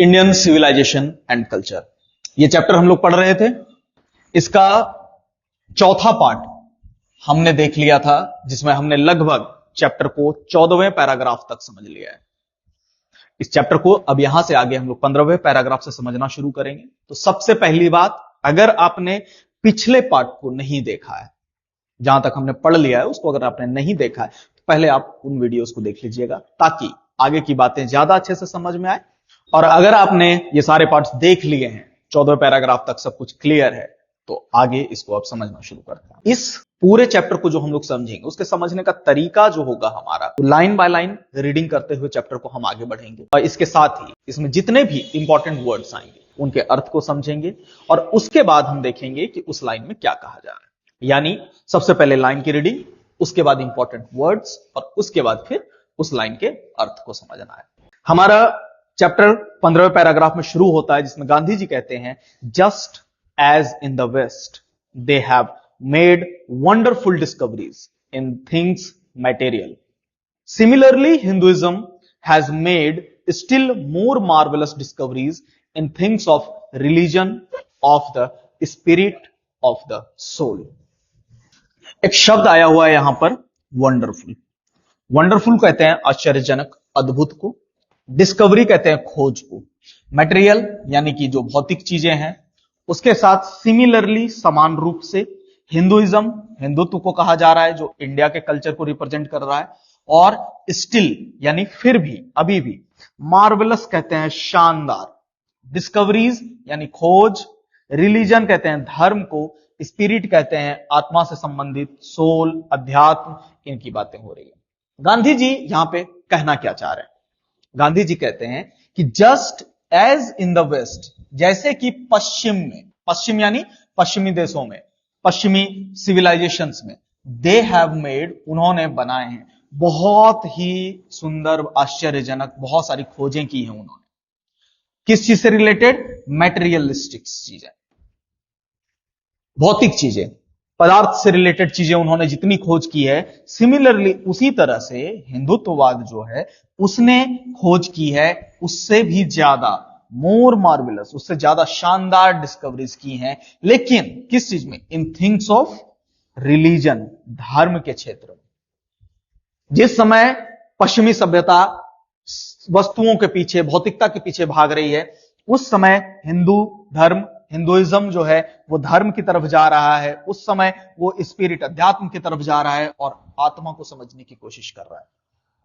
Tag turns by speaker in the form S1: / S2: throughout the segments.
S1: Indian civilisation and culture. ये chapter हम लोग पढ़ रहे थे। इसका चौथा पार्ट हमने देख लिया था, जिसमें हमने लगभग चैप्टर को 14वें पैराग्राफ तक समझ लिया है। इस चैप्टर को अब यहां से आगे हम लोग 15वें पैराग्राफ से समझना शुरू करेंगे। तो सबसे पहली बात, अगर आपने पिछले पार्ट को नहीं देखा है, जहां तक हमने पढ़ लिया है उसको अगर आपने नहीं देखा है, तो पहले आप उन वीडियोस को देख लीजिएगा, ताकि आगे की बातें ज्यादा अच्छे से समझ में आए। और अगर आपने ये सारे पार्ट्स देख लिए हैं, 14वें पैराग्राफ तक सब कुछ क्लियर है, तो आगे इसको आप समझना शुरू करते हैं। इस पूरे चैप्टर को जो हम लोग समझेंगे, उसके समझने का तरीका जो होगा हमारा, तो लाइन बाय लाइन रीडिंग करते हुए चैप्टर को हम आगे बढ़ेंगे। और इसके साथ ही इसमें जितने भी इंपॉर्टेंट वर्ड्स आएंगे उनके अर्थ को समझेंगे, और उसके बाद हम देखेंगे कि उस लाइन में क्या कहा जा रहा है। यानी सबसे पहले लाइन की रीडिंग, उसके बाद इंपॉर्टेंट वर्ड्स, और उसके बाद फिर उस लाइन के अर्थ को समझना है। हमारा चैप्टर 15वें पैराग्राफ में शुरू होता है, जिसमें गांधी जी कहते हैं, just as in the West, they have made wonderful discoveries in things material. Similarly, Hinduism has made still more marvelous discoveries in things of religion, of the spirit, of the soul. एक शब्द आया हुआ है यहां पर, wonderful. Wonderful कहते हैं आश्चर्यजनक, अद्भुत को। डिस्कवरी कहते हैं खोज को। मटेरियल यानी कि जो भौतिक चीजें हैं, उसके साथ सिमिलरली, समान रूप से, हिंदुइज्म, हिंदुत्व को कहा जा रहा है, जो इंडिया के कल्चर को रिप्रेजेंट कर रहा है। और स्टिल यानी फिर भी, अभी भी। मार्वेलस कहते हैं शानदार। डिस्कवरीज यानी खोज। रिलीजन कहते हैं धर्म को। स्पिरिट कहते हैं आत्मा से संबंधित, सोल, अध्यात्म, इनकी बातें हो रही है। गांधी जी यहां पे कहना क्या चाह रहे हैं? गांधी जी कहते हैं कि just as in the west, जैसे कि पश्चिम में, पश्चिम यानी पश्चिमी देशों में, पश्चिमी सिविलाइजेशंस में, दे हैव मेड, उन्होंने बनाए हैं, बहुत ही सुंदर, आश्चर्यजनक, बहुत सारी खोजें की हैं उन्होंने। किस चीज से रिलेटेड? मैटेरियलिस्टिक चीजें, भौतिक चीजें, पदार्थ से रिलेटेड चीजें उन्होंने जितनी खोज की है, सिमिलरली उसी तरह से हिंदुत्ववाद जो है उसने खोज की है, उससे भी ज्यादा, मोर मार्वेलस, उससे ज्यादा शानदार डिस्कवरीज की हैं। लेकिन किस चीज में? इन थिंग्स ऑफ रिलीजन, धर्म के क्षेत्र में। जिस समय पश्चिमी सभ्यता वस्तुओं के पीछे, भौतिकता के पीछे भाग रही है, उस समय हिंदू धर्म, हिंदुइज्म जो है वो धर्म की तरफ जा रहा है। उस समय वो स्पिरिट, अध्यात्म की तरफ जा रहा है और आत्मा को समझने की कोशिश कर रहा है।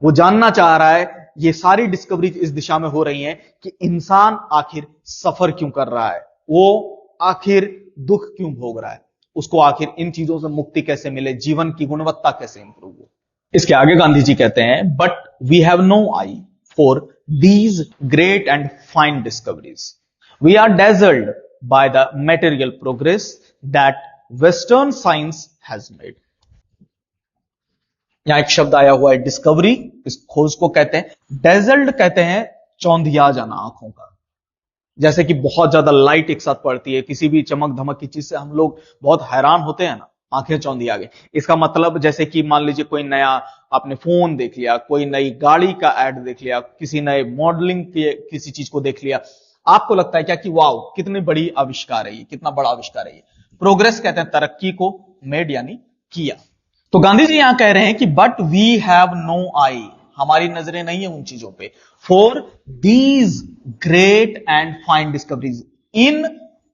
S1: वो जानना चाह रहा है, ये सारी डिस्कवरी इस दिशा में हो रही हैं कि इंसान आखिर सफर क्यों कर रहा है, वो आखिर दुख क्यों भोग रहा है, उसको आखिर इन चीजों से मुक्ति कैसे मिले, जीवन की गुणवत्ता कैसे इंप्रूव हो। इसके आगे गांधी जी कहते हैं, but we have no eye for these great and fine discoveries. We are dazzled by the material progress that western science has made. यहां एक शब्द आया हुआ है डिस्कवरी, इस खोज को कहते हैं। डेजल्ड कहते हैं चौंधिया जाना आंखों का, जैसे कि बहुत ज्यादा लाइट एक साथ पड़ती है, किसी भी चमक धमक की चीज से हम लोग बहुत हैरान होते हैं ना, आंखें चौंधिया गई। इसका मतलब जैसे कि मान लीजिए कोई नया आपने फोन देख लिया, कोई नई गाड़ी का एड देख लिया, किसी नए मॉडलिंग के किसी चीज को देख लिया, आपको लगता है क्या कि वाओ कितनी बड़ी आविष्कार है ये, कितना बड़ा आविष्कार है ये। प्रोग्रेस कहते हैं तरक्की को, मेड यानी किया। तो गांधी जी यहां कह रहे हैं कि but we have no eye, हमारी नजरें नहीं है उन चीजों पे, for these great and fine discoveries, इन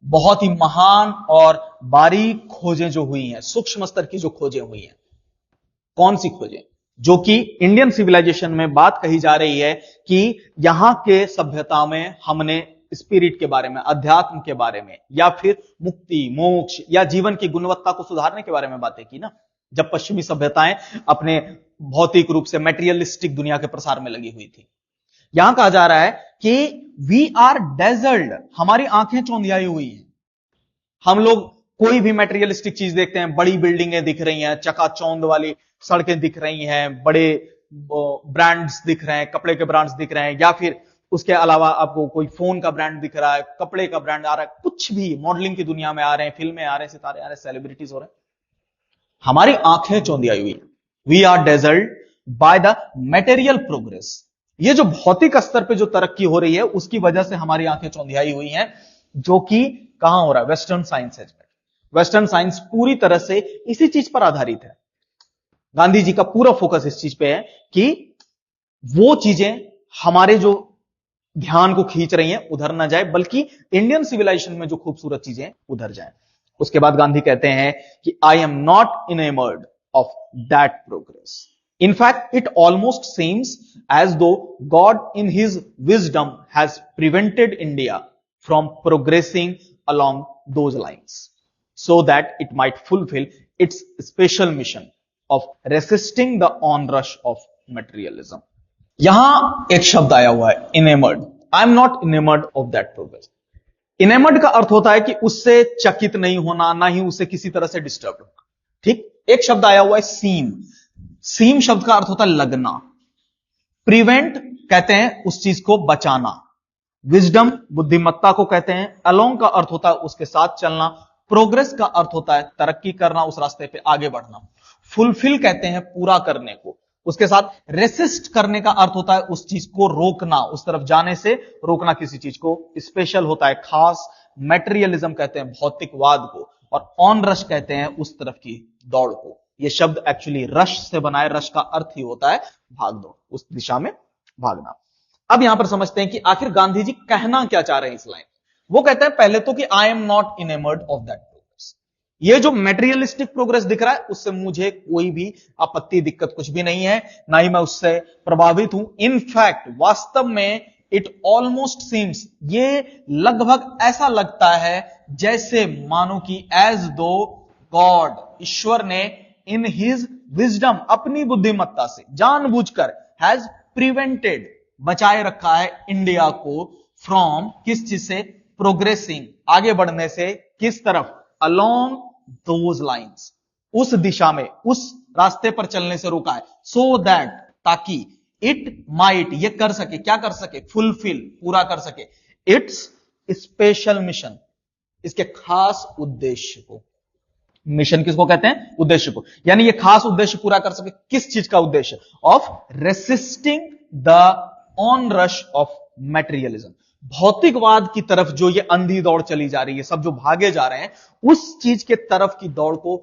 S1: बहुत ही महान और बारीक खोजें जो हुई हैं, सूक्ष्म स्तर की जो खोजें हुई हैं। कौन सी खोजें? जो कि इंडियन सिविलाइजेशन में बात कही जा रही है कि यहां के सभ्यता में हमने स्पिरिट के बारे में, अध्यात्म के बारे में, या फिर मुक्ति, मोक्ष या जीवन की गुणवत्ता को सुधारने के बारे में बातें की ना, जब पश्चिमी सभ्यताएं अपने भौतिक रूप से मैटेरियलिस्टिक दुनिया के प्रसार में लगी हुई थी। यहां कहा जा रहा है कि वी आर डेजल्ड, हमारी आंखें चौंधियाई हुई हैं। हम लोग कोई भी मैटेरियलिस्टिक चीज देखते हैं, बड़ी बिल्डिंगें दिख रही हैं, चकाचौंध वाली सड़कें दिख रही हैं, बड़े ब्रांड्स दिख रहे हैं, कपड़े के ब्रांड्स दिख रहे हैं, या फिर उसके अलावा आपको कोई फोन का ब्रांड दिख रहा है, कपड़े का ब्रांड आ रहा है, कुछ भी मॉडलिंग की दुनिया में आ रहे हैं, फिल्में आ रहे हैं, सितारे आ रहे हैं, सेलिब्रिटीज हो रहे हैं। हमारी आंखें चौंधियाई हुई। We are dazzled by the material progress, ये जो भौतिक स्तर पे जो तरक्की हो रही है उसकी वजह से हमारी आंखें चौंधियाई हुई हैं, जो कि कहां हो रहा है? वेस्टर्न साइंस है। वेस्टर्न साइंस पूरी तरह से इसी चीज पर आधारित है। गांधी जी का पूरा फोकस इस चीज पे है कि वो चीजें हमारे जो ध्यान को खींच रही हैं उधर ना जाए, बल्कि इंडियन सिविलाइजेशन में जो खूबसूरत चीजें उधर जाएं। उसके बाद गांधी कहते हैं कि I am not enamoured of that progress. In fact, it almost seems as though God in his wisdom has prevented India from progressing along those lines so that it might fulfill its special mission of resisting the onrush of materialism. यहां एक शब्द आया हुआ है, enamoured. I am not enamoured of that progress. Enamoured का अर्थ होता है कि उससे चकित नहीं होना, ना ही उससे किसी तरह से डिस्टर्ब होना। ठीक, एक शब्द आया हुआ है सीम। सीम शब्द का अर्थ होता है लगना। प्रिवेंट कहते हैं उस चीज को बचाना। विजडम बुद्धिमत्ता को कहते हैं। अलोंग का अर्थ होता है उसके साथ चलना। प्रोग्रेस का अर्थ होता है तरक्की करना, उस रास्ते पे आगे बढ़ना। फुलफिल कहते हैं पूरा करने को। उसके साथ रेसिस्ट करने का अर्थ होता है उस चीज को रोकना, उस तरफ जाने से रोकना किसी चीज को। स्पेशल होता है खास। मेटेरियलिज्म कहते हैं भौतिकवाद को, और ऑन रश कहते हैं उस तरफ की दौड़ को। ये शब्द एक्चुअली रश से बना है। रश का अर्थ ही होता है भाग दौड़, उस दिशा में भागना। अब यहां पर समझते हैं कि आखिर गांधी जी कहना क्या चाह रहे हैं इस लाइन। वो कहते हैं पहले तो कि I am not enamoured of that progress. ये जो मेटेरियलिस्टिक प्रोग्रेस दिख रहा है उससे मुझे कोई भी आपत्ति, दिक्कत कुछ भी नहीं है, ना ही मैं उससे प्रभावित हूं। इनफैक्ट वास्तव में इट ऑलमोस्ट सीम्स, ये लगभग ऐसा लगता है जैसे मानो कि एज दो गॉड, ईश्वर ने इन हिज विजडम, अपनी बुद्धिमत्ता से जानबूझकर, हैज प्रिवेंटेड, बचाए रखा है इंडिया को फ्रॉम, किस चीज से? प्रोग्रेसिंग, आगे बढ़ने से। किस तरफ? अलोंग दोज लाइन्स, उस दिशा में, उस रास्ते पर चलने से रोका है। सो दैट, ताकि, इट माइट, ये कर सके, क्या कर सके? फुलफिल, पूरा कर सके, इट्स स्पेशल मिशन, इसके खास उद्देश्य को। मिशन किसको कहते हैं? उद्देश्य को। यानी ये खास उद्देश्य पूरा कर सके। किस चीज का उद्देश्य? Of resisting the onrush of materialism. भौतिकवाद की तरफ जो ये अंधी दौड़ चली जा रही है, सब जो भागे जा रहे हैं, उस चीज के तरफ की दौड़ को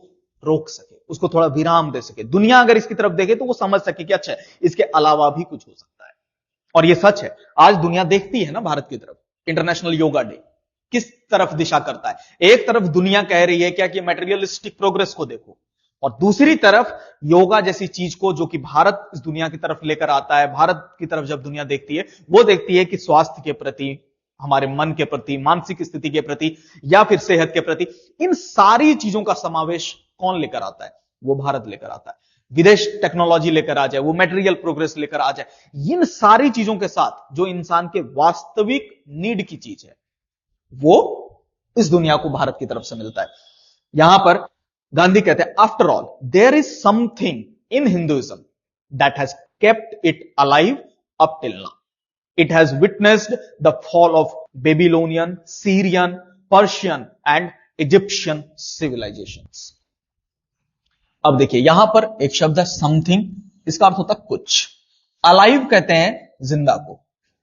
S1: रोक सके, उसको थोड़ा विराम दे सके। दुनिया अगर इसकी तरफ देखे तो वो समझ सके कि अच्छा, इसके अलावा भी कुछ हो सकता है। और ये सच है। आज दुनिया देखती है ना भारत की तरफ। इंटरनेशनल योगा डे किस तरफ दिशा करता है? एक तरफ दुनिया कह रही है क्या कि मेटेरियलिस्टिक प्रोग्रेस को देखो, और दूसरी तरफ योगा जैसी चीज को, जो कि भारत इस दुनिया की तरफ लेकर आता है। भारत की तरफ जब दुनिया देखती है, वो देखती है कि स्वास्थ्य के प्रति, हमारे मन के प्रति, मानसिक स्थिति के प्रति, या फिर सेहत के प्रति, इन सारी चीजों का समावेश कौन लेकर आता है? वो भारत लेकर आता है। विदेश टेक्नोलॉजी लेकर आ जाए, वो मेटेरियल प्रोग्रेस लेकर आ जाए। इन सारी चीजों के साथ जो इंसान के वास्तविक नीड की चीज है, वो इस दुनिया को भारत की तरफ से मिलता है। यहां पर गांधी कहते हैं, after all there is something in Hinduism that has kept it alive up till now. It has witnessed the fall of Babylonian, Syrian, Persian and Egyptian civilisations. अब देखिए यहां पर एक शब्द है समथिंग, इसका अर्थ होता है कुछ। अलाइव कहते हैं जिंदा को,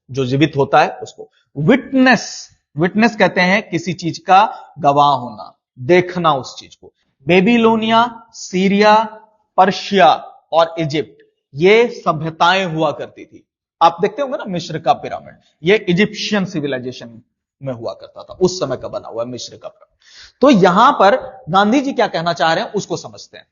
S1: जो जीवित होता है उसको। विटनेस, विटनेस कहते हैं किसी चीज का गवाह होना, देखना उस चीज को। बेबीलोनिया, सीरिया, पर्शिया और इजिप्ट, ये सभ्यताएं हुआ करती थी। आप देखते होंगे ना मिस्र का पिरामिड, ये इजिप्शियन सिविलाइजेशन में हुआ करता था, उस समय का बना हुआ है मिस्र का पिरामिड। तो यहां पर गांधी जी क्या कहना चाह रहे हैं उसको समझते हैं।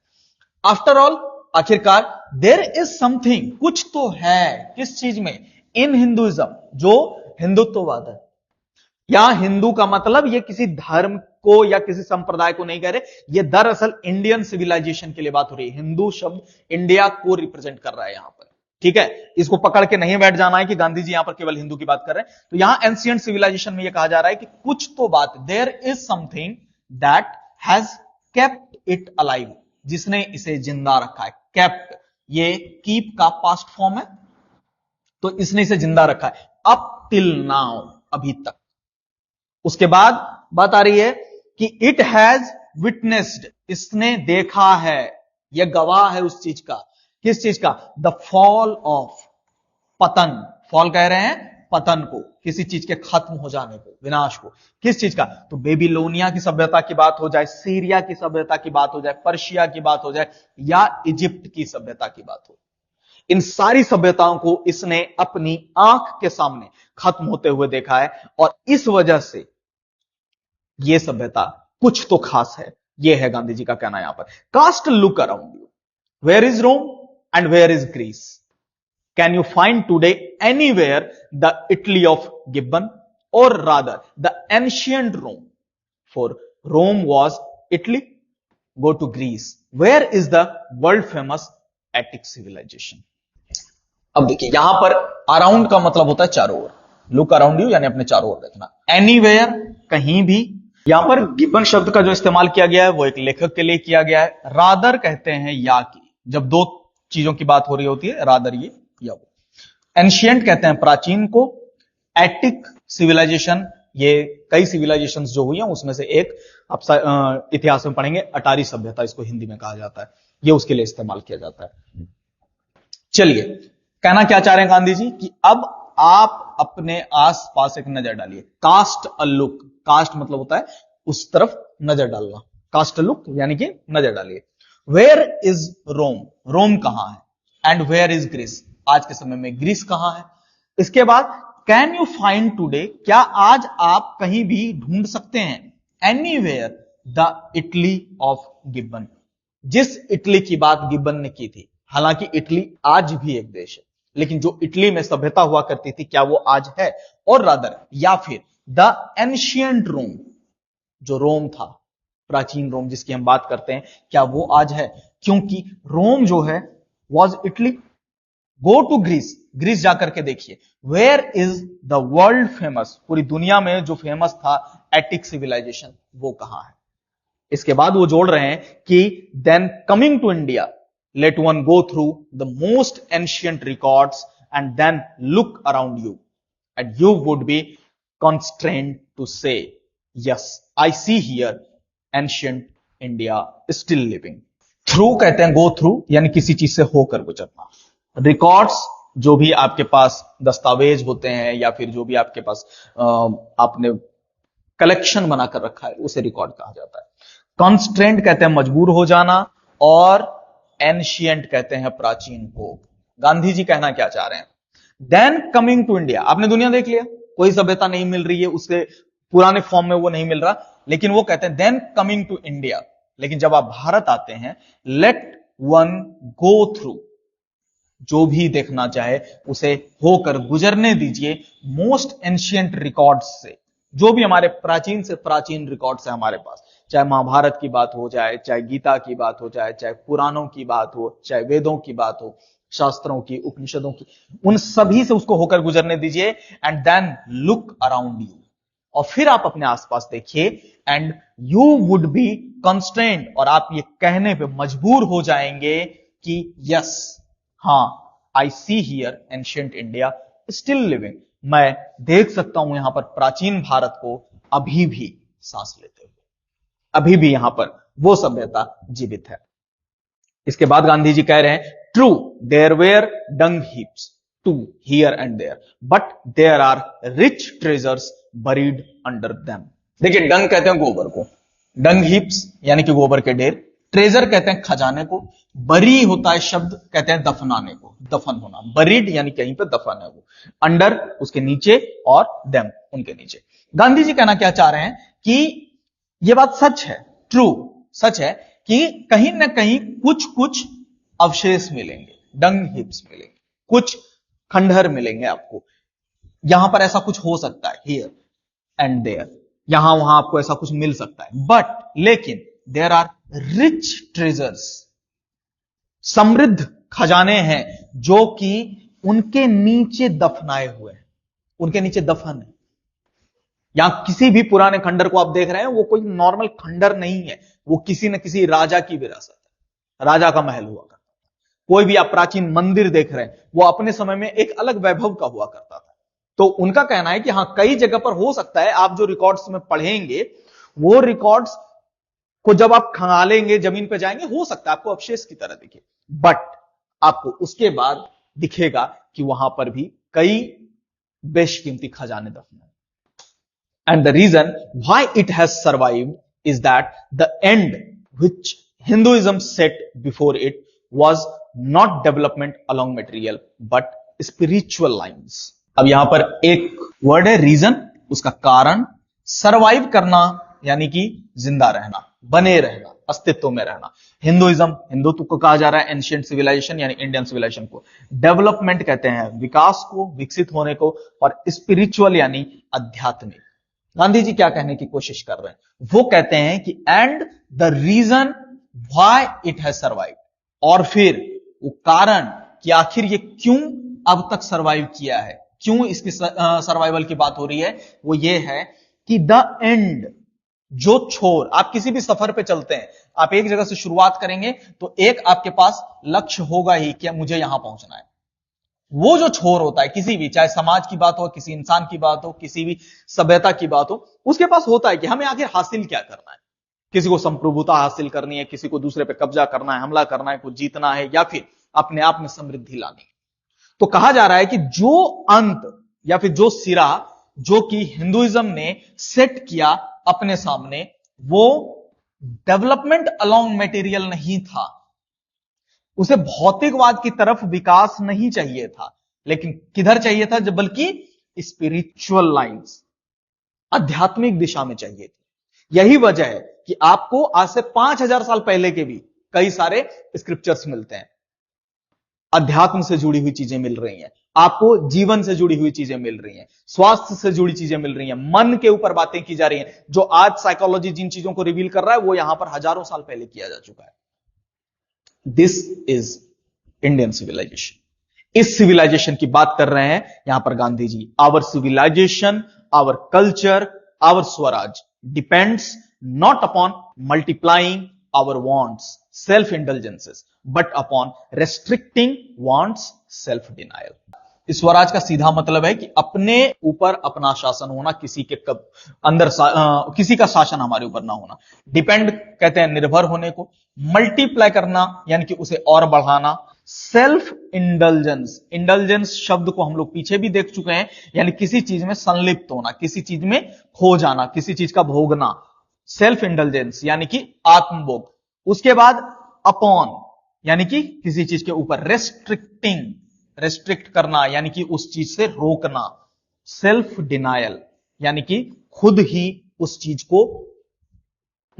S1: आफ्टर ऑल, आखिरकार, देयर इज समथिंग, कुछ तो है। किस चीज में? इन हिंदुइज्म, जो हिंदुत्ववाद है। यहां हिंदू का मतलब ये किसी धर्म को या किसी संप्रदाय को नहीं कह रहे, ये दरअसल इंडियन सिविलाइजेशन के लिए बात हो रही है। हिंदू शब्द इंडिया को रिप्रेजेंट कर रहा है यहां पर, ठीक है। इसको पकड़ के नहीं बैठ जाना है कि गांधी जी यहां पर केवल हिंदू की बात कर रहे हैं। तो यहां एंशिएंट सिविलाइजेशन में यह कहा जा रहा है कि कुछ तो बात, there is something that has kept it alive, जिसने इसे जिंदा रखा है। केप्ट, ये कीप का पास्ट फॉर्म है, तो इसने इसे जिंदा रखा है अप टिल नाउ, अभी तक। उसके बाद बात आ रही है कि इट हैज विटनेस्ड, इसने देखा है, यह गवाह है उस चीज का। किस चीज का? द फॉल ऑफ, पतन, फॉल कह रहे हैं पतन को, किसी चीज के खत्म हो जाने को, विनाश को। किस चीज का? तो बेबीलोनिया की सभ्यता की बात हो जाए, सीरिया की सभ्यता की बात हो जाए, पर्शिया की बात हो जाए, या इजिप्ट की सभ्यता की बात हो, इन सारी सभ्यताओं को इसने अपनी आंख के सामने खत्म होते हुए देखा है। और इस वजह से यह सभ्यता कुछ तो खास है, यह है गांधी जी का कहना यहां पर। Cast look around you, where is Rome and where is Greece? Can you find today anywhere the Italy of Gibbon, or rather the ancient Rome? For Rome was Italy. Go to Greece. Where is the world famous Attic civilization? अब देखिए यहां पर around का मतलब होता है चारों ओर। Look around you यानी अपने चारों ओर देखना। एनीवेयर, कहीं भी। यहां पर गिब्बन शब्द का जो इस्तेमाल किया गया है वो एक लेखक के लिए किया गया है। रादर कहते हैं या की, जब दो चीजों की बात हो रही होती है, रादर ये या वो। एंशियंट कहते हैं प्राचीन को। एटिक सिविलाइजेशन, ये कई सिविलाइजेशंस जो हुई हैं उसमें से एक, आप इतिहास में पढ़ेंगे, अटारी सभ्यता इसको हिंदी में कहा जाता है, ये उसके लिए इस्तेमाल किया जाता है। चलिए, कहना क्या चाह रहे हैं गांधी जी कि अब आप अपने आसपास एक नजर डालिए। कास्ट अ लुक, कास्ट मतलब होता है उस तरफ नजर डालना, कास्ट अ लुक यानी कि नजर डालिए। वेयर इज रोम, रोम कहां है? एंड वेयर इज ग्रीस, आज के समय में ग्रीस कहां है? इसके बाद कैन यू फाइंड टुडे, क्या आज आप कहीं भी ढूंढ सकते हैं? Anywhere the Italy of Gibbon, जिस इटली की बात गिब्बन ने की थी। हालांकि इटली आज भी एक देश है, लेकिन जो इटली में सभ्यता हुआ करती थी क्या वो आज है? और रादर, या फिर द एंशियंट रोम, जो रोम था, प्राचीन रोम जिसकी हम बात करते हैं, क्या वो आज है? क्योंकि रोम जो है was Italy. Go to Greece, Greece जाकर के देखिए। Where is the world famous, पूरी दुनिया में जो फेमस था एटिक सिविलाइजेशन, वो कहां है? इसके बाद वो जोड़ रहे हैं कि then coming to India, let one go through the most ancient records and then look around you, and you would be constrained to say, yes, I see here ancient India is still living. Through कहते हैं go through, यानी किसी चीज से होकर गुजरना। Records, जो भी आपके पास दस्तावेज होते हैं या फिर जो भी आपके पास आपने कलेक्शन बनाकर रखा है, उसे रिकॉर्ड कहा जाता है। कॉन्स्ट्रेंट कहते हैं मजबूर हो जाना, और एंशियंट कहते हैं प्राचीन को। गांधी जी कहना क्या चाह रहे हैं? देन कमिंग टू इंडिया, आपने दुनिया देख लिया, कोई सभ्यता नहीं मिल रही है, उसके पुराने फॉर्म में वो नहीं मिल रहा, लेकिन वो कहते हैं देन कमिंग टू इंडिया, लेकिन जब आप भारत आते हैं, लेट वन गो थ्रू, जो भी देखना चाहे उसे होकर गुजरने दीजिए मोस्ट एंशियंट रिकॉर्ड्स से, जो भी हमारे प्राचीन से प्राचीन रिकॉर्ड्स है हमारे पास, चाहे महाभारत की बात हो जाए, चाहे गीता की बात हो जाए, चाहे पुराणों की बात हो, चाहे वेदों की बात हो, शास्त्रों की, उपनिषदों की, उन सभी से उसको होकर गुजरने दीजिए। And then look around you, और फिर आप अपने आसपास देखिए, and you would be constrained, और आप ये कहने पे मजबूर हो जाएंगे कि यस, हां, I see here ancient India still living, मैं देख सकता हूं यहां पर प्राचीन भारत को अभी भी सांस लेते हुए, अभी भी यहां पर वो सभ्यता जीवित है। इसके बाद गांधी जी कह रहे हैं, true there were dung heaps to here and there, but there are rich treasures buried under them. देखिए, डंग कहते हैं गोबर को, डंग हीप्स यानी कि गोबर के ढेर, ट्रेजर कहते हैं खजाने को, बरी होता है शब्द, कहते हैं दफनाने को, दफन होना, बरीड यानी कहीं पे दफन है वो, अंडर उसके नीचे, और देम उनके नीचे। गांधी जी कहना क्या चाह रहे हैं कि यह बात सच है, ट्रू, सच है कि कहीं ना कहीं कुछ कुछ अवशेष मिलेंगे, डंग हिप्स मिलेंगे, कुछ खंडहर मिलेंगे आपको, यहां पर ऐसा कुछ हो सकता है, हियर एंड देयर, यहां वहां आपको ऐसा कुछ मिल सकता है, बट लेकिन देयर आर रिच ट्रेजर्स, समृद्ध खजाने हैं जो कि उनके नीचे दफनाए हुए हैं, उनके नीचे दफन है। यहां किसी भी पुराने खंडर को आप देख रहे हैं, वो कोई नॉर्मल खंडर नहीं है, वो किसी न किसी राजा की विरासत है, राजा का महल हुआ करता था। कोई भी आप प्राचीन मंदिर देख रहे हैं, वो अपने समय में एक अलग वैभव का हुआ करता था। तो उनका कहना है कि हां, कई जगह पर हो सकता है, आप जो रिकॉर्ड्स में पढ़ेंगे, वो रिकॉर्ड्स को जब आप खंगालेंगे, जमीन पर जाएंगे, हो सकता है आपको अवशेष की तरह दिखे, बट आपको उसके बाद दिखेगा कि वहां पर भी कई बेशकीमती खजाने दफन है। And the reason why it has survived is that the end which Hinduism set before it was not development along material but spiritual lines. अब यहां पर एक वर्ड है रीजन, उसका कारण, सरवाइव करना यानी कि जिंदा रहना, बने रहना, अस्तित्व में रहना। हिंदुत्व को कहा जा रहा है एंशिएंट सिविलाइजेशन यानी इंडियन सिविलाइजेशन को। डेवलपमेंट कहते हैं विकास को, विकसित होने को, और स्पिरिचुअल यानी आध्यात्मिक। गांधी जी क्या कहने की कोशिश कर रहे हैं? वो कहते हैं कि and the reason why it has survive, और फिर वो कारण कि आखिर ये क्यों अब तक सर्वाइव किया है, क्यों इसकी सर्वाइवल की बात हो रही है, वो ये है कि द एंड, जो छोर, आप किसी भी सफर पे चलते हैं, आप एक जगह से शुरुआत करेंगे तो एक आपके पास लक्ष्य होगा ही कि मुझे यहां पहुंचना है। वो जो छोर होता है किसी भी, चाहे समाज की बात हो, किसी इंसान की बात हो, किसी भी सभ्यता की बात हो, उसके पास होता है कि हमें आखिर हासिल क्या करना है। किसी को संप्रभुता हासिल करनी है, किसी को दूसरे पे कब्जा करना है, हमला करना है, कुछ जीतना है, या फिर अपने आप में समृद्धि लानी है। तो कहा जा रहा है कि जो अंत या फिर जो सिरा जो कि हिंदुइज्म ने सेट किया अपने सामने, वो डेवलपमेंट अलोंग मटेरियल नहीं था, उसे भौतिकवाद की तरफ विकास नहीं चाहिए था, लेकिन किधर चाहिए था, जब बल्कि स्पिरिचुअल लाइंस, आध्यात्मिक दिशा में चाहिए थी। यही वजह है कि आपको आज से 5000 साल पहले के भी कई सारे स्क्रिप्चर्स मिलते हैं, अध्यात्म से जुड़ी हुई चीजें मिल रही हैं, आपको जीवन से जुड़ी हुई चीजें मिल रही हैं, स्वास्थ्य से जुड़ी चीजें मिल रही हैं, मन के ऊपर बातें की जा रही हैं। जो आज साइकोलॉजी जिन चीजों को रिवील कर रहा है, वो यहां पर हजारों साल पहले किया जा चुका है। This is Indian civilisation. इस सिविलाइजेशन की बात कर रहे हैं यहां पर Gandhi ji. Our civilisation, our culture, our swaraj depends not upon multiplying our wants, self indulgences, but upon restricting wants, self denial. इस स्वराज का सीधा मतलब है कि अपने ऊपर अपना शासन होना, किसी के अंदर किसी का शासन हमारे ऊपर ना होना। डिपेंड कहते हैं निर्भर होने को, मल्टीप्लाई करना यानी कि उसे और बढ़ाना, सेल्फ इंडल्जेंस, इंडल्जेंस शब्द को हम लोग पीछे भी देख चुके हैं, यानी किसी चीज में संलिप्त होना, किसी चीज में खो जाना, किसी चीज का भोगना, सेल्फ इंडल्जेंस यानी कि आत्मभोग। उसके बाद अपॉन यानी कि किसी चीज के ऊपर, रेस्ट्रिक्टिंग, रेस्ट्रिक्ट करना यानी कि उस चीज से रोकना, सेल्फ डिनायल यानी कि खुद ही उस चीज को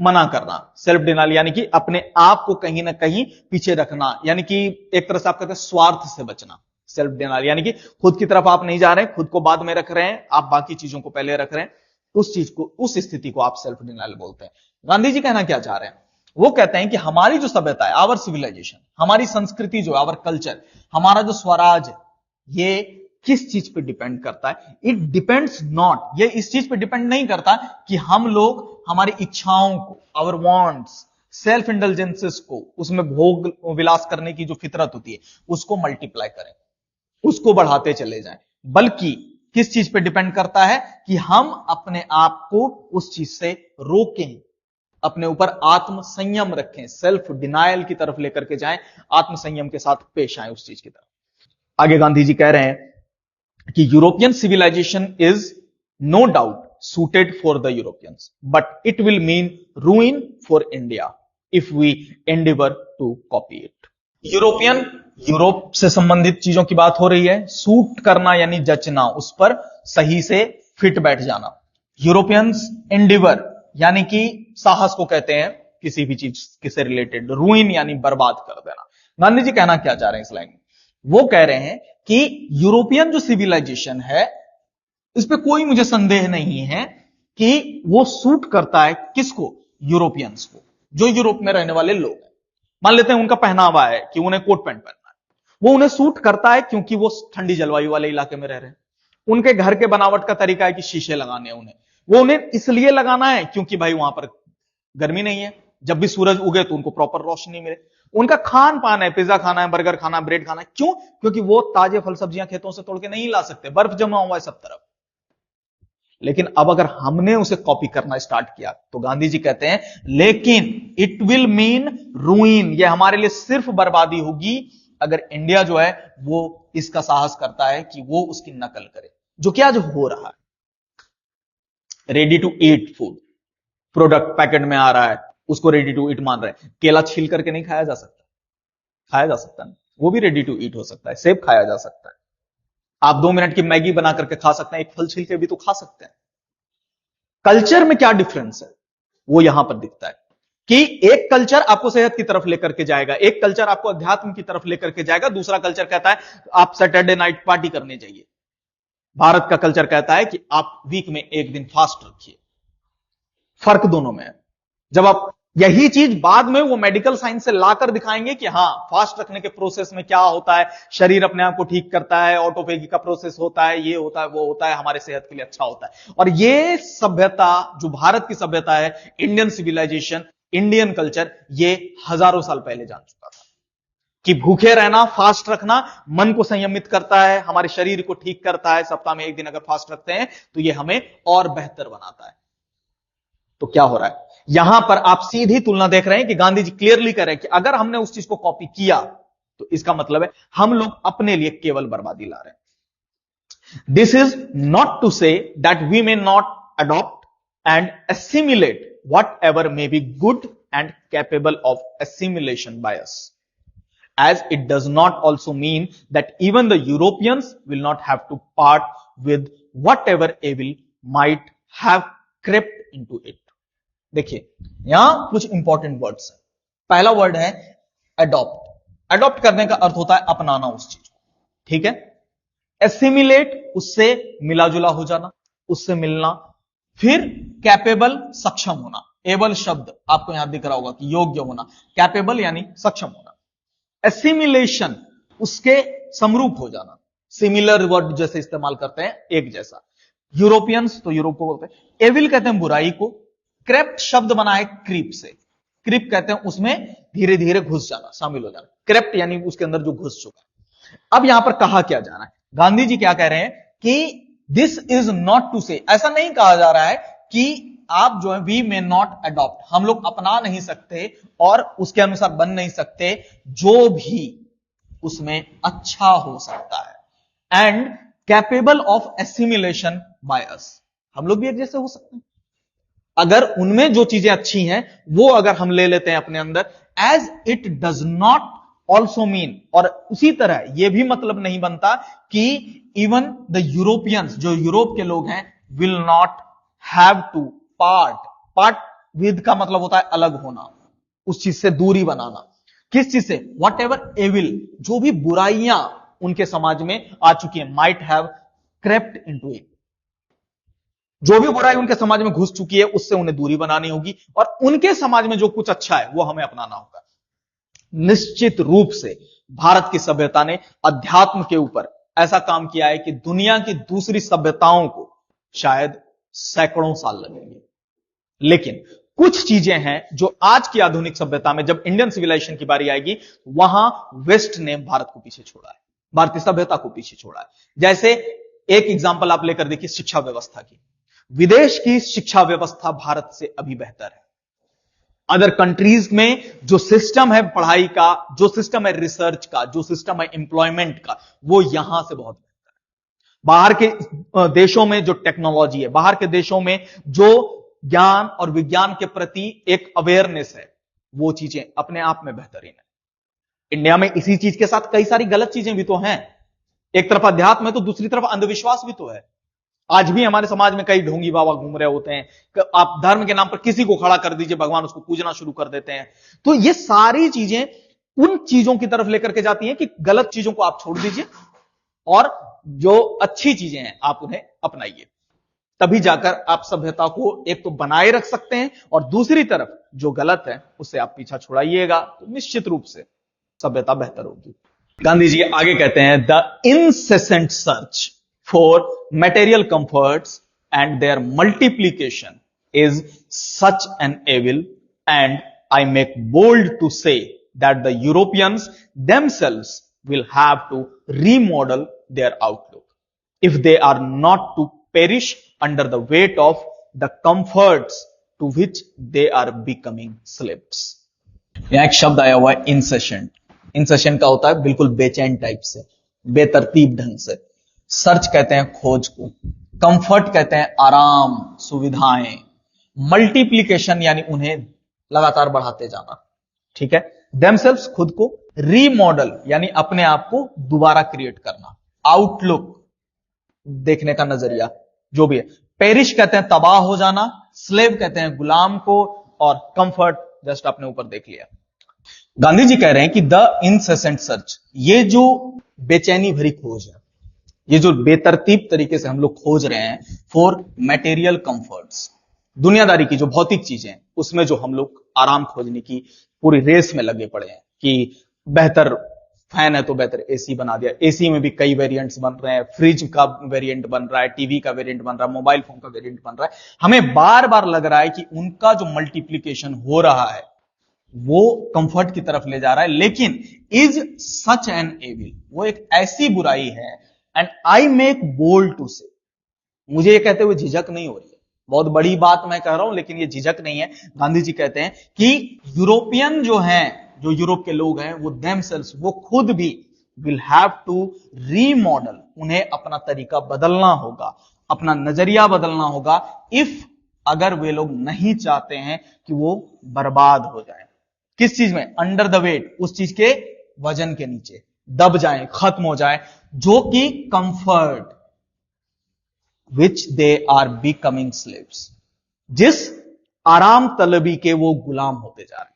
S1: मना करना, सेल्फ डिनायल यानी कि अपने आप को कहीं ना कहीं पीछे रखना, यानी कि एक तरह से आप कहते हैं स्वार्थ से बचना। सेल्फ डिनायल यानी कि खुद की तरफ आप नहीं जा रहे हैं, खुद को बाद में रख रहे हैं, आप बाकी चीजों को पहले रख रहे हैं, उस चीज को, उस स्थिति को आप सेल्फ डिनायल बोलते हैं। गांधी जी कहना क्या चाह रहे हैं? वो कहते हैं कि हमारी जो सभ्यता है, आवर सिविलाइजेशन, हमारी संस्कृति जो, आवर कल्चर, हमारा जो स्वराज, ये किस चीज पे डिपेंड करता है? इट डिपेंड्स नॉट, ये इस चीज पे डिपेंड नहीं करता कि हम लोग हमारी इच्छाओं को, आवर वांट्स, सेल्फ इंडल्जेंसेस को, उसमें भोग विलास करने की जो फितरत होती है, उसको मल्टीप्लाई करें, उसको बढ़ाते चले जाएं, बल्कि किस चीज पे डिपेंड करता है कि हम अपने आप को उस चीज से रोकें, अपने ऊपर आत्म संयम रखें, सेल्फ डिनायल की तरफ लेकर के जाएं, आत्म संयम के साथ पेश आए उस चीज की तरफ। आगे गांधी जी कह रहे हैं कि European civilisation is no doubt suited for the Europeans, but it will mean ruin for India if we endeavor to copy it. European, Europe से संबंधित चीजों की बात हो रही है, सूट करना यानी जचना, उस पर सही से फिट बैठ जाना। यूरोपियंस एंडिवर यानी कि साहस को कहते हैं, किसी भी चीज से रिलेटेड, रूइन यानी बर्बाद कर देना। गांधी जी कहना क्या चाह रहे हैं इस लाइन में? वो कह रहे हैं कि यूरोपियन जो सिविलाइजेशन है, इस पे कोई मुझे संदेह नहीं है कि वो सूट करता है किसको? यूरोपियंस को, जो यूरोप में रहने वाले लोग हैं। मान लेते हैं उनका पहनावा है कि उन्हें कोट पैंट पहनना है, वो उन्हें सूट करता है क्योंकि वो ठंडी जलवायु वाले इलाके में रह रहे हैं। उनके घर के बनावट का तरीका है कि शीशे लगाने हैं, वो उन्हें इसलिए लगाना है क्योंकि भाई वहां पर गर्मी नहीं है, जब भी सूरज उगे तो उनको प्रॉपर रोशनी मिले। उनका खान पान है, पिज्जा खाना है, बर्गर खाना है, ब्रेड खाना है। क्यों? क्योंकि वो ताजे फल सब्जियां खेतों से तोड़ के नहीं ला सकते, बर्फ जमा हुआ है सब तरफ। लेकिन अब अगर हमने उसे कॉपी करना स्टार्ट किया तो गांधी जी कहते हैं लेकिन इट विल मीन रूइन, ये हमारे लिए सिर्फ बर्बादी होगी अगर इंडिया जो है वो इसका साहस करता है कि वो उसकी नकल करे, जो कि आज हो रहा है। Ready to eat food product packet में आ रहा है, उसको रेडी टू ईट मान रहे हैं। केला छील करके नहीं खाया जा सकता, खाया जा सकता है, वो भी रेडी टू ईट हो सकता है। सेब खाया जा सकता है, आप 2 मिनट की मैगी बना करके खा सकते हैं, एक फल छील के भी तो खा सकते हैं। कल्चर में क्या डिफरेंस है वो यहां पर दिखता है कि एक कल्चर आपको सेहत की तरफ लेकर के जाएगा, एक कल्चर आपको अध्यात्म की तरफ लेकर के जाएगा, दूसरा कल्चर कहता है आप सैटरडे नाइट पार्टी करने जाइए। भारत का कल्चर कहता है कि आप वीक में एक दिन फास्ट रखिए। फर्क दोनों में है। जब आप यही चीज बाद में वो मेडिकल साइंस से लाकर दिखाएंगे कि हां फास्ट रखने के प्रोसेस में क्या होता है, शरीर अपने आप को ठीक करता है, ऑटोफेगी का प्रोसेस होता है, ये होता है, वो होता है, हमारे सेहत के लिए अच्छा होता है। और ये सभ्यता जो भारत की सभ्यता है, इंडियन सिविलाइजेशन, इंडियन कल्चर, ये हजारों साल पहले जान चुका था कि भूखे रहना, फास्ट रखना मन को संयमित करता है, हमारे शरीर को ठीक करता है। सप्ताह में एक दिन अगर फास्ट रखते हैं तो ये हमें और बेहतर बनाता है। तो क्या हो रहा है यहां पर, आप सीधी तुलना देख रहे हैं कि गांधी जी क्लियरली कह रहे हैं कि अगर हमने उस चीज को कॉपी किया तो इसका मतलब है हम लोग अपने लिए केवल बर्बादी ला रहे हैं। This is not to say that we may not adopt and assimilate whatever may be good and capable of assimilation by us, as it does not also mean that even the Europeans will not have to part with whatever evil might have crept into it. देखिए यहां कुछ important words हैं। पहला word है adopt. Adopt करने का अर्थ होता है अपनाना उस चीज को, ठीक है। एसिमिलेट, उससे मिला जुला हो जाना, उससे मिलना। फिर कैपेबल, सक्षम होना। एबल शब्द आपको यहां दिख रहा होगा कि योग्य होना, कैपेबल यानी सक्षम होना। एसिमिलेशन, उसके समरूप हो जाना। सिमिलर वर्ड जैसे इस्तेमाल करते हैं, एक जैसा। यूरोपियंस तो यूरोप को बोलते हैं। एविल कहते हैं बुराई को। क्रेप्ट शब्द बना है क्रीप से। क्रीप कहते हैं उसमें धीरे धीरे घुस जाना, शामिल हो जाना। क्रेप्ट यानी उसके अंदर जो घुस चुका है। अब यहां पर कहा क्या जा रहा है, गांधी जी क्या कह रहे हैं कि दिस इज नॉट टू से, ऐसा नहीं कहा जा रहा है कि आप जो है वी मे नॉट अडॉप्ट, हम लोग अपना नहीं सकते और उसके अनुसार बन नहीं सकते, जो भी उसमें अच्छा हो सकता है। And capable of assimilation by us, हम लोग भी एक जैसे हो सकते हैं अगर उनमें जो चीजें अच्छी हैं वो अगर हम ले लेते हैं अपने अंदर। As it does not also mean, और उसी तरह यह भी मतलब नहीं बनता कि इवन द यूरोपियंस, जो यूरोप के लोग हैं, will not have to part with का मतलब होता है अलग होना, उस चीज से दूरी बनाना। किस चीज से? वॉट एवर एविल, जो भी बुराइयां उनके समाज में आ चुकी है, might have crept into it, जो भी बुराई उनके समाज में घुस चुकी है उससे उन्हें दूरी बनानी होगी और उनके समाज में जो कुछ अच्छा है वो हमें अपनाना होगा। निश्चित रूप से भारत की सभ्यता ने अध्यात्म के ऊपर ऐसा काम किया है कि दुनिया की दूसरी सभ्यताओं को शायद सैकड़ों साल लगेंगे, लेकिन कुछ चीजें हैं जो आज की आधुनिक सभ्यता में जब इंडियन सिविलाइजेशन की बारी आएगी वहां वेस्ट ने भारत को पीछे छोड़ा है, भारतीय सभ्यता को पीछे छोड़ा है। जैसे एक एग्जांपल आप लेकर देखिए शिक्षा व्यवस्था की। विदेश की शिक्षा व्यवस्था भारत से अभी बेहतर है। अदर कंट्रीज में जो सिस्टम है पढ़ाई का, जो सिस्टम है रिसर्च का, जो सिस्टम है एम्प्लॉयमेंट का, वो यहां से बहुत बेहतर है। बाहर के देशों में जो टेक्नोलॉजी है, बाहर के देशों में जो ज्ञान और विज्ञान के प्रति एक अवेयरनेस है, वो चीजें अपने आप में बेहतरीन है। इंडिया में इसी चीज के साथ कई सारी गलत चीजें भी तो हैं। एक तरफ अध्यात्म है तो दूसरी तरफ अंधविश्वास भी तो है। आज भी हमारे समाज में कई ढोंगी बाबा घूम रहे होते हैं। आप धर्म के नाम पर किसी को खड़ा कर दीजिए, भगवान उसको पूजना शुरू कर देते हैं। तो ये सारी चीजें उन चीजों की तरफ लेकर के जाती हैं कि गलत चीजों को आप छोड़ दीजिए और जो अच्छी चीजें हैं आप उन्हें अपनाइए। तभी जाकर आप सभ्यता को एक तो बनाए रख सकते हैं और दूसरी तरफ जो गलत है उससे आप पीछा छुड़ाइएगा तो निश्चित रूप से सभ्यता बेहतर होगी। गांधी जी आगे कहते हैं, the incessant search for material comforts and their multiplication is such an evil, and I make bold to say that the Europeans themselves will have to remodel their outlook if they are not to perish under the weight of the comforts to which they are becoming slaves. यहां एक शब्द आया हुआ है incessant। In session का होता है बिल्कुल बेचैन टाइप से, बेतरतीब ढंग से। सर्च कहते हैं खोज को, कंफर्ट कहते हैं आराम, सुविधाएं, मल्टीप्लीकेशन यानी उन्हें लगातार बढ़ाते जाना, ठीक है। देमसेल्व्स खुद को, रीमॉडल यानी अपने आप को दोबारा क्रिएट करना, आउटलुक देखने का नजरिया जो भी है। पेरिश कहते हैं तबाह हो जाना, स्लेव कहते हैं गुलाम को, और कंफर्ट जस्ट आपने ऊपर देख लिया। गांधी जी कह रहे हैं कि द इनसेसेंट सर्च, ये जो बेचैनी भरी खोज है, ये जो बेतरतीब तरीके से हम लोग खोज रहे हैं फॉर मटेरियल कंफर्ट्स, दुनियादारी की जो भौतिक चीजें हैं उसमें जो हम लोग आराम खोजने की पूरी रेस में लगे पड़े हैं कि बेहतर फैन है तो बेहतर एसी बना दिया, एसी में भी कई वेरिएंट्स बन रहे हैं, फ्रिज का वेरिएंट बन रहा है, टीवी का वेरिएंट बन रहा है, मोबाइल फोन का वेरिएंट बन रहा है। हमें बार बार लग रहा है कि उनका जो मल्टीप्लीकेशन हो रहा है वो कंफर्ट की तरफ ले जा रहा है, लेकिन इज सच एन एविल, वो एक ऐसी बुराई है, and I make bold to say, मुझे ये कहते हुए झिझक नहीं हो रही है, बहुत बड़ी बात मैं कह रहा हूं लेकिन ये झिझक नहीं है। गांधी जी कहते हैं कि यूरोपियन जो हैं, जो यूरोप के लोग हैं, वो देमसेल्व्स, वो खुद भी विल हैव टू रीमॉडल, उन्हें अपना तरीका बदलना होगा, अपना नजरिया बदलना होगा, इफ अगर वे लोग नहीं चाहते हैं कि वो बर्बाद हो जाए। किस चीज में? अंडर द वेट, उस चीज के वजन के नीचे दब जाए, खत्म हो जाए, जो कि comfort which they are becoming slaves, जिस आराम तलबी के वो गुलाम होते जा रहे हैं,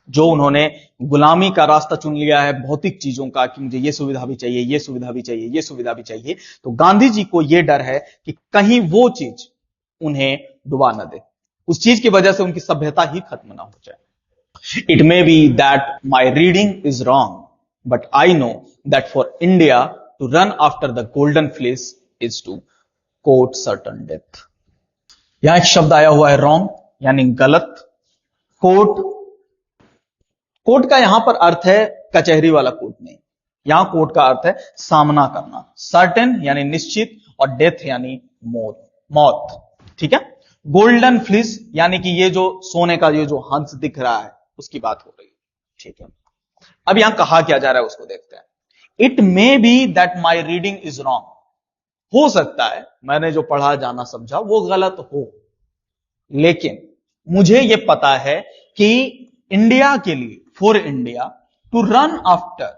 S1: जो उन्होंने गुलामी का रास्ता चुन लिया है भौतिक चीजों का, कि मुझे ये सुविधा भी चाहिए, ये सुविधा भी चाहिए, ये सुविधा भी चाहिए। तो गांधी जी को यह डर है कि कहीं वो चीज उन्हें डुबा न दे, उस चीज की वजह से उनकी सभ्यता ही खत्म ना हो जाए। It may be that my reading is wrong, but I know that for India to run after the golden fleece is to quote certain death। यहां एक शब्द आया हुआ है रॉन्ग, यानी गलत। कोर्ट, कोर्ट का यहां पर अर्थ है कचहरी वाला कोर्ट नहीं, यहां कोर्ट का अर्थ है सामना करना। सर्टेन यानी निश्चित, और डेथ यानी मौत, मौत, ठीक है। गोल्डन फ्लिस यानी कि ये जो सोने का ये जो हंस दिख रहा है उसकी बात हो रही है, ठीक है। अब यहां कहा क्या जा रहा है उसको देखते हैं। It may be that my reading is wrong, हो सकता है मैंने जो पढ़ा जाना समझा वो गलत हो, लेकिन मुझे यह पता है कि इंडिया के लिए, for India to run after,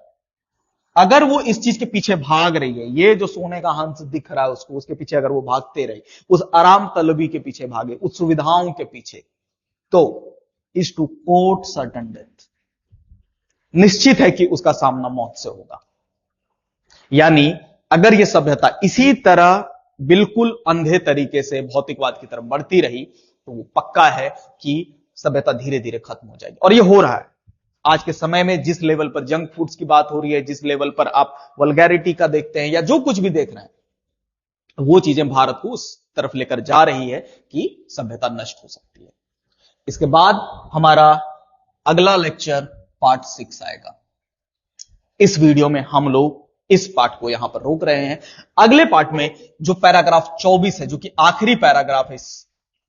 S1: अगर वो इस चीज के पीछे भाग रही है, ये जो सोने का हंस दिख रहा है उसको, उसके पीछे अगर वो भागते रहे, उस आराम तलबी के पीछे भागे, उस सुविधाओं के पीछे, तो is to court certain death, निश्चित है कि उसका सामना मौत से होगा। यानी अगर यह सभ्यता इसी तरह बिल्कुल अंधे तरीके से भौतिकवाद की तरफ बढ़ती रही तो वो पक्का है कि सभ्यता धीरे धीरे खत्म हो जाएगी। और यह हो रहा है आज के समय में, जिस लेवल पर जंक फूड्स की बात हो रही है, जिस लेवल पर आप वल्गैरिटी का देखते हैं या जो कुछ भी देख रहे हैं, वो चीजें भारत को उस तरफ लेकर जा रही है कि सभ्यता नष्ट हो सकती है। इसके बाद हमारा अगला लेक्चर पार्ट 6 आएगा। इस वीडियो में हम लोग इस पार्ट को यहां पर रोक रहे हैं। अगले पार्ट में जो पैराग्राफ 24 है, जो कि आखिरी पैराग्राफ है इस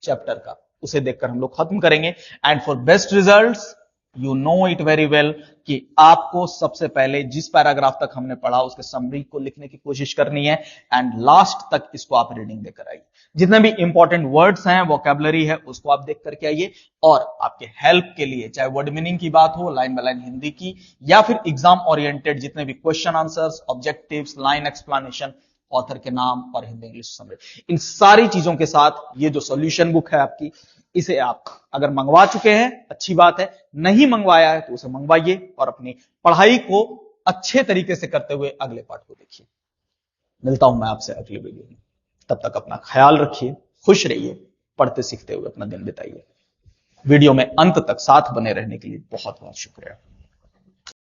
S1: चैप्टर का, उसे देखकर हम लोग खत्म करेंगे। And for best results, you know it very well कि आपको सबसे पहले जिस पैराग्राफ तक हमने पढ़ा उसके समरी को लिखने की कोशिश करनी है, एंड लास्ट तक इसको आप रीडिंग देकर आइए। जितने भी इंपॉर्टेंट वर्ड्स हैं, वोकैबुलरी है, उसको आप देख करके आइए। और आपके हेल्प के लिए, चाहे वर्ड मीनिंग की बात हो, लाइन बाय लाइन हिंदी की, या फिर एग्जाम ओरिएंटेड जितने भी question answers, objectives, line explanation, author के नाम और हिंदी इंग्लिश समरी, इन सारी चीजों के साथ ये जो सॉल्यूशन बुक है आपकी, इसे आप अगर मंगवा चुके हैं अच्छी बात है, नहीं मंगवाया है तो उसे मंगवाइए और अपनी पढ़ाई को अच्छे तरीके से करते हुए अगले पार्ट को देखिए। मिलता हूं मैं आपसे अगले वीडियो में, तब तक अपना ख्याल रखिए, खुश रहिए, पढ़ते सीखते हुए अपना दिन बिताइए। वीडियो में अंत तक साथ बने रहने के लिए बहुत बहुत शुक्रिया।